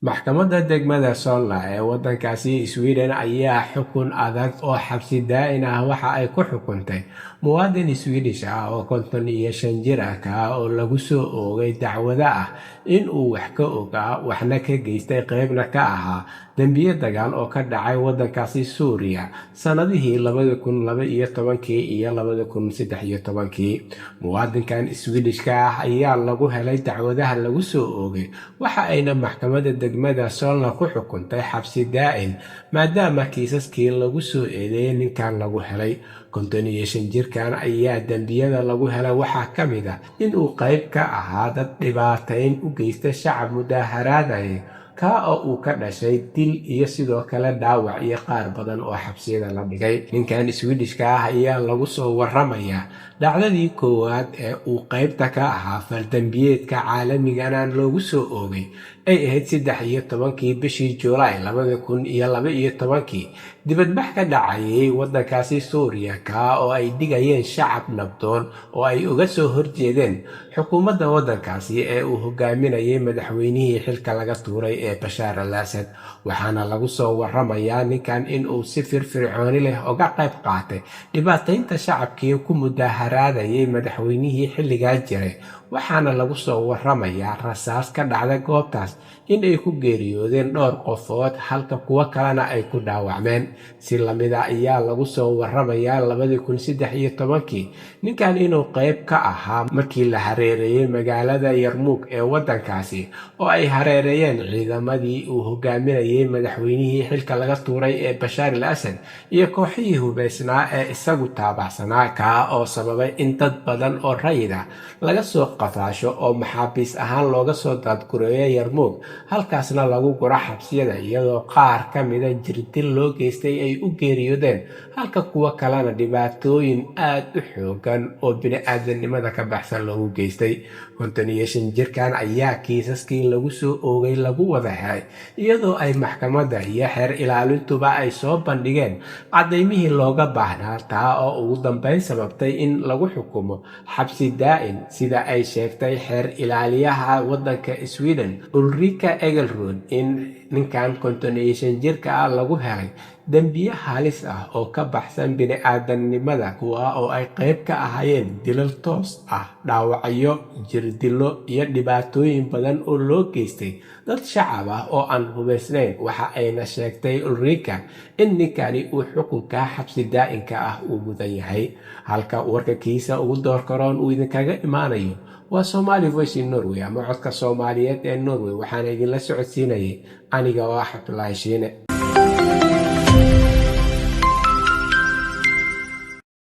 Maxkamadda degmada Solna ee waddankaasi Sweden ayaa xukun adag oo xabsi daa'in ah waxa ay ku xukuntay muwaadin Swedish ah oo 55 jir ah oo lagu soo oogay dacwado ah in uu wax ka ogaa waxna ka geystay qaybna ka ahaa dambiyo dagaal oo ka dhacay waddankaasi Suuriya sanadihii 2012 iyo 2013. Muwaadinkan Swedish-ka ah ayaa lagu helay dacwadaha lagu soo oogay waxa ayna maxkamadda degmada Solna ku xukuntay xabsi daa'in maadaama kiisaskii lagu soo eedeeyay ninkan lagu helay. 55 jirkan ayaa dambiyada lagu helay waxaa ka mid ah in uu qayb ka ahaa dad dhibaateyn u geysta shacab mudaaharaaday oo uu ka dhashay dil iyo sidoo kale dhaawac iyo qaar badan oo xabsiyada la dhigay. Ninkan Swedish-ka ah ayaa lagu soo waramayaa dhacdadii koowaad ee uu qaybta ka ahaa faldambiyeedka caalamigana loogu soo oogay ay ahayd 13 bishii Juulaay 2012 dibadbax ka dhacayay waddankaasi Suuriya oo ay dhigayeen shacab nabdoon oo ay uga soo horjeedeen xukuumadda waddankaasi ee uu hogaaminayay madaxweynihii xilka laga tuuray ee Bashar al-Assad. Waxaana lagu soo waramayaa ninkan in uu si firfircooni leh uga qayb qaatay dhibaateynta shacabkii ku mudaaharaaday madaxweynihii xilligaa jiray, waxaana lagu soo waramayaa rasaas ka dhacday goobtaas in ay ku geeriyoodeen dhowr qofood halka kuwo kalena ay ku dhaawacmeen. Si lamid ah ayaa lagu soo waramayaa 2013 ninkan inuu qayb ka ahaa markii la hareereeyay magaalada Yarmouk ee waddankaasi oo ay hareereeyeen ciidamadii uu hogaaminayay madaxweynihii xilka laga tuuray ee Bashar al-Assad iyo kooxihii hubeysnaa ee isagu taabacsanaa oo sababay in dad badan oo rayid ah laga soo qafaasho oo maxaabiis ahaan looga soo daadgureeyo Yarmouk, halkaasna lagu guro xabsiyada iyadoo qaar ka mida jirdil loo geystay ay u geeriyoodeen halka kuwo kalena dhibaatooyin aad u xoogan oo bini'aadanimada ka baxsan loogu geystay. 55 jirkan ayaa kiisaskii lagu soo oogay lagu wada helay iyadoo ay maxkamadda iyo xeer ilaalintuba ay soo bandhigeen cadaymihii looga baahnaa oo ugu dambeyn sababtay in lagu xukumo xabsi daa'in sida ay sheegtay xeer ilaaliyaha waddanka Sweden Ulrika Egelrud in ninkan 55 jirka ah lagu helay dambiyo halis ah oo ka baxsan bini'aadanimada kuwa oo ay qayb ka ahaayeen dilal toos ah, dhaawacyo, jirdilo iyo dhibaatooyin badan oo loo geystay dad shacab ah oo aan hubeysnayn. Waxa ayna sheegtay Ulrika in ninkani uu xukunka xabsi daa'inka ah uu mudan yahay. Halka warkiisa ugu doorkaroon uu idinkaga imaanayo waa Somali Voice in Norway ama codka Soomaaliyeed ee Norway, waxaana idinla socodsiinayay aniga oo ah Cabdullaahi Shiine.